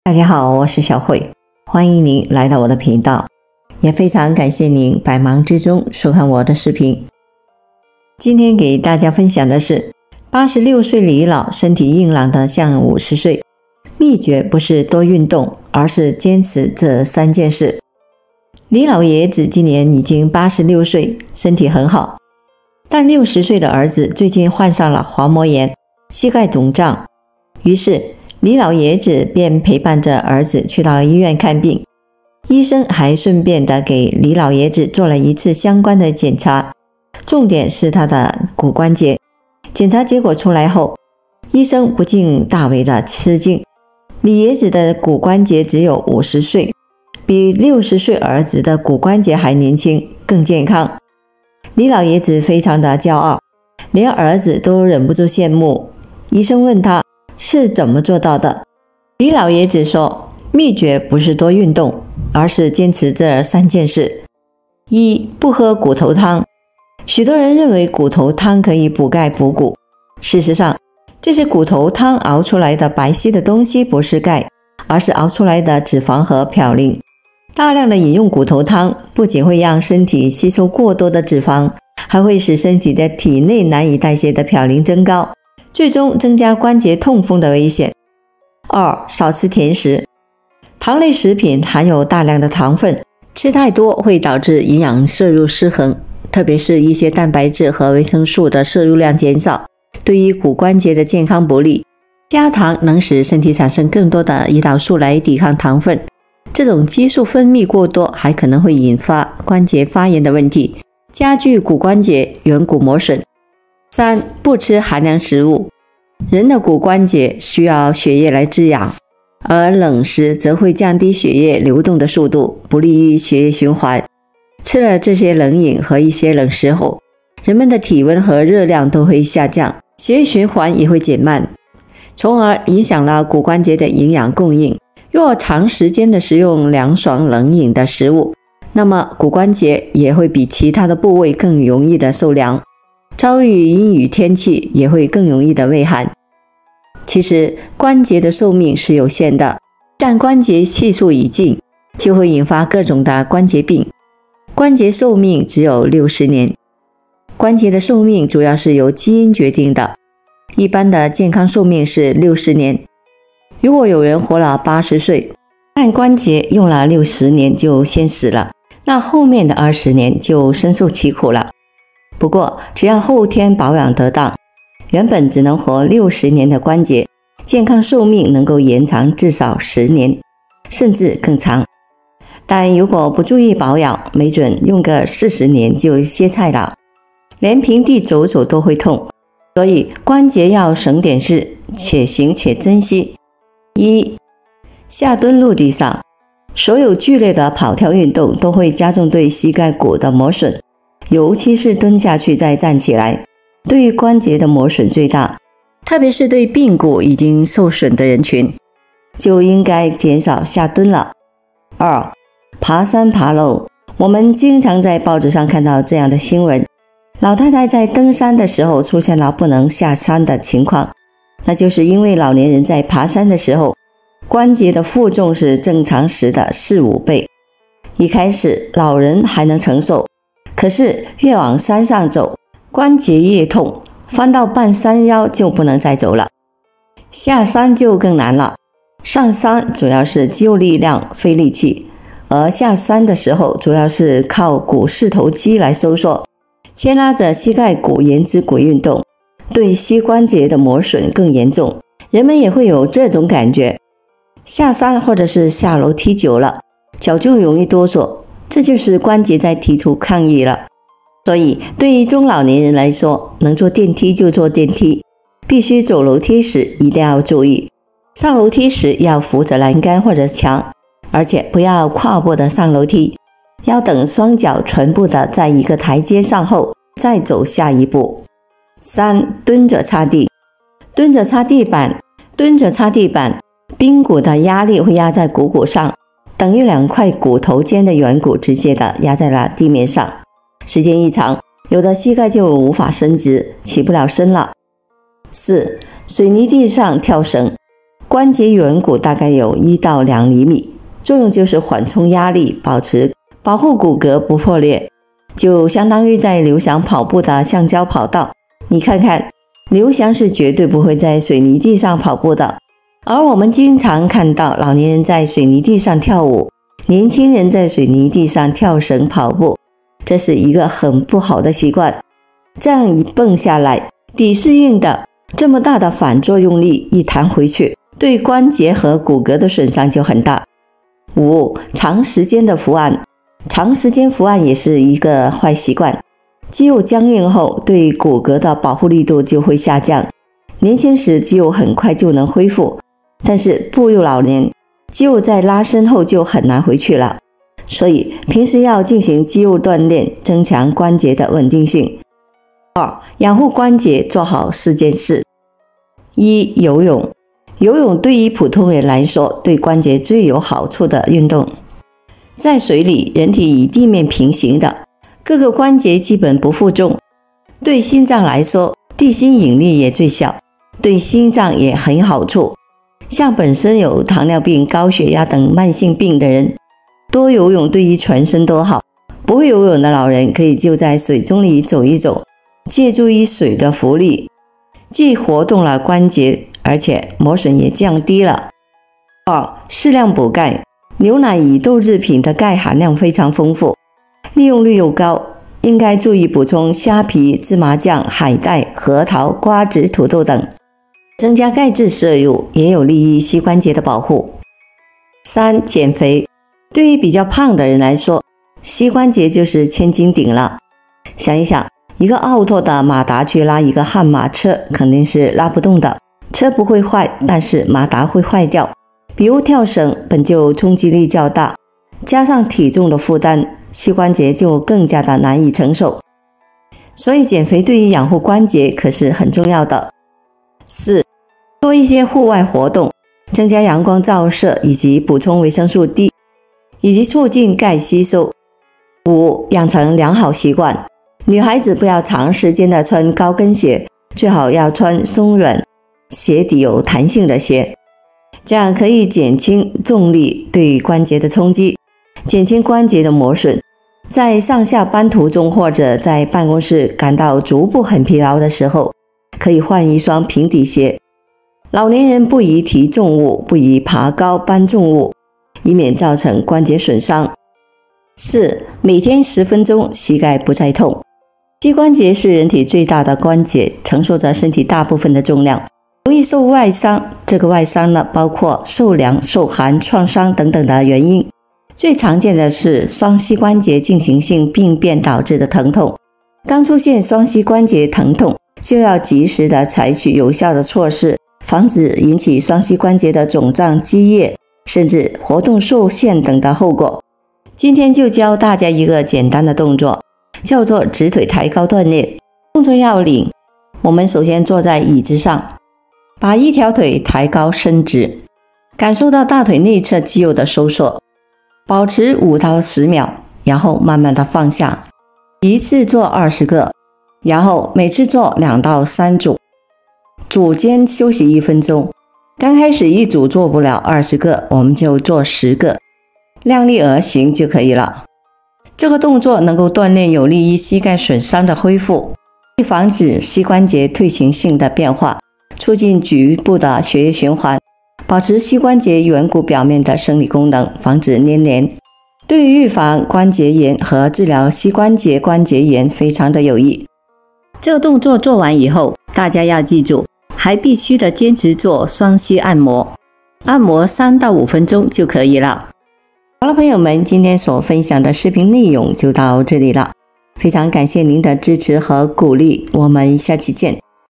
大家好，我是小慧，欢迎您来到我的频道，也非常感谢您百忙之中收看我的视频。今天给大家分享的是86岁李老身体硬朗的像50岁，秘诀不是多运动，而是坚持这3件事。李老爷子今年已经86岁，身体很好，但60岁的儿子最近患上了滑膜炎，膝盖肿胀，于是李老爷子便陪伴着儿子去到医院看病，医生还顺便的给李老爷子做了一次相关的检查，重点是他的骨关节。检查结果出来后，医生不禁大为的吃惊，李爷子的骨关节只有50岁，比60岁儿子的骨关节还年轻，更健康。李老爷子非常的骄傲，连儿子都忍不住羡慕。医生问他是怎么做到的？李老爷子说，秘诀不是多运动，而是坚持这3件事。1. 不喝骨头汤。许多人认为骨头汤可以补钙补骨，事实上，这些骨头汤熬出来的白皙的东西不是钙，而是熬出来的脂肪和嘌呤。大量的饮用骨头汤不仅会让身体吸收过多的脂肪，还会使身体的体内难以代谢的嘌呤增高，最终增加关节痛风的危险。2. 少吃甜食。糖类食品含有大量的糖分，吃太多会导致营养摄入失衡，特别是一些蛋白质和维生素的摄入量减少，对于骨关节的健康不利。加糖能使身体产生更多的胰岛素来抵抗糖分，这种激素分泌过多还可能会引发关节发炎的问题，加剧骨关节远骨磨损。3. 不吃寒凉食物。人的骨关节需要血液来滋养，而冷食则会降低血液流动的速度，不利于血液循环。吃了这些冷饮和一些冷食后，人们的体温和热量都会下降，血液循环也会减慢，从而影响了骨关节的营养供应。若长时间的食用凉爽冷饮的食物，那么骨关节也会比其他的部位更容易的受凉，遭遇阴雨天气也会更容易的畏寒。其实关节的寿命是有限的，但关节系数已尽，就会引发各种的关节病。关节寿命只有60年。关节的寿命主要是由基因决定的，一般的健康寿命是60年。如果有人活了80岁，但关节用了60年就先死了，那后面的20年就深受其苦了。不过只要后天保养得当，原本只能活60年的关节，健康寿命能够延长至少10年，甚至更长。但如果不注意保养，没准用个40年就歇菜了，连平地走走都会痛。所以关节要省点事，且行且珍惜。1. 下蹲陆地上。所有剧烈的跑跳运动都会加重对膝盖骨的磨损，尤其是蹲下去再站起来，对于关节的磨损最大，特别是对髌骨已经受损的人群，就应该减少下蹲了。2. 爬山爬楼。我们经常在报纸上看到这样的新闻，老太太在登山的时候出现了不能下山的情况，那就是因为老年人在爬山的时候，关节的负重是正常时的4-5倍。一开始老人还能承受，可是越往山上走，关节越痛，翻到半山腰就不能再走了。下山就更难了，上山主要是肌肉力量费力气，而下山的时候主要是靠股四头肌来收缩，牵拉着膝盖骨延直骨运动，对膝关节的磨损更严重。人们也会有这种感觉，下山或者是下楼梯久了，脚就容易哆嗦，这就是关节在提出抗议了。所以对于中老年人来说，能坐电梯就坐电梯，必须走楼梯时一定要注意，上楼梯时要扶着栏杆或者墙，而且不要跨步的上楼梯，要等双脚全部的在一个台阶上后再走下一步。3. 蹲着擦地。蹲着擦地板。髌骨的压力会压在股上，等于2块骨头间的圆骨直接的压在了地面上，时间一长，有的膝盖就无法伸直，起不了身了。4. 水泥地上跳绳。关节圆骨大概有1到2厘米，作用就是缓冲压力，保护骨骼不破裂，就相当于在刘翔跑步的橡胶跑道。你看看，刘翔是绝对不会在水泥地上跑步的，而我们经常看到老年人在水泥地上跳舞，年轻人在水泥地上跳绳跑步，这是一个很不好的习惯。这样一蹦下来，底是硬的，这么大的反作用力一弹回去，对关节和骨骼的损伤就很大。5. 长时间的伏案。长时间伏案也是一个坏习惯，肌肉僵硬后，对骨骼的保护力度就会下降。年轻时肌肉很快就能恢复，但是步入老年，肌肉在拉伸后就很难回去了。所以平时要进行肌肉锻炼，增强关节的稳定性。2. 养护关节做好4件事。1. 游泳。游泳对于普通人来说，对关节最有好处的运动。在水里，人体与地面平行的，各个关节基本不负重。对心脏来说，地心引力也最小，对心脏也很有好处。像本身有糖尿病、高血压等慢性病的人，多游泳对于全身都好。不会游泳的老人可以就在水中里走一走，借助于水的浮力，既活动了关节，而且磨损也降低了。2. 适量补钙。牛奶与豆制品的钙含量非常丰富，利用率又高，应该注意补充虾皮、芝麻酱、海带、核桃、瓜子、土豆等，增加钙质摄入，也有利于膝关节的保护。3. 减肥。对于比较胖的人来说，膝关节就是千斤顶了。想一想，一个奥拓的马达去拉一个悍马车，肯定是拉不动的。车不会坏，但是马达会坏掉。比如跳绳本就冲击力较大，加上体重的负担，膝关节就更加的难以承受。所以减肥对于养护关节可是很重要的。4. 多一些户外活动，增加阳光照射，以及补充维生素 D， 以及促进钙吸收。5. 养成良好习惯。女孩子不要长时间的穿高跟鞋，最好要穿松软、鞋底有弹性的鞋，这样可以减轻重力对关节的冲击，减轻关节的磨损。在上下班途中或者在办公室感到足部很疲劳的时候，可以换一双平底鞋。老年人不宜提重物，不宜爬高搬重物，以免造成关节损伤。4. 每天10分钟，膝盖不再痛。膝关节是人体最大的关节，承受着身体大部分的重量，容易受外伤。这个外伤呢，包括受凉、受寒、创伤等等的原因。最常见的是双膝关节进行性病变导致的疼痛。当出现双膝关节疼痛，就要及时的采取有效的措施，防止引起双膝关节的肿胀、积液，甚至活动受限等的后果。今天就教大家一个简单的动作，叫做直腿抬高锻炼。动作要领，我们首先坐在椅子上，把一条腿抬高伸直，感受到大腿内侧肌肉的收缩，保持5到10秒，然后慢慢的放下。一次做20个，然后每次做2到3组，组间休息1分钟。刚开始一组做不了20个，我们就做10个，量力而行就可以了。这个动作能够锻炼有利于膝盖损伤的恢复，防止膝关节退行性的变化，促进局部的血液循环，保持膝关节圆骨表面的生理功能，防止粘连。对于预防关节炎和治疗膝关节关节炎非常的有益。这个动作做完以后，大家要记住，还必须的坚持做双膝按摩，按摩3到5分钟就可以了。好了，朋友们，今天所分享的视频内容就到这里了，非常感谢您的支持和鼓励，我们下期见。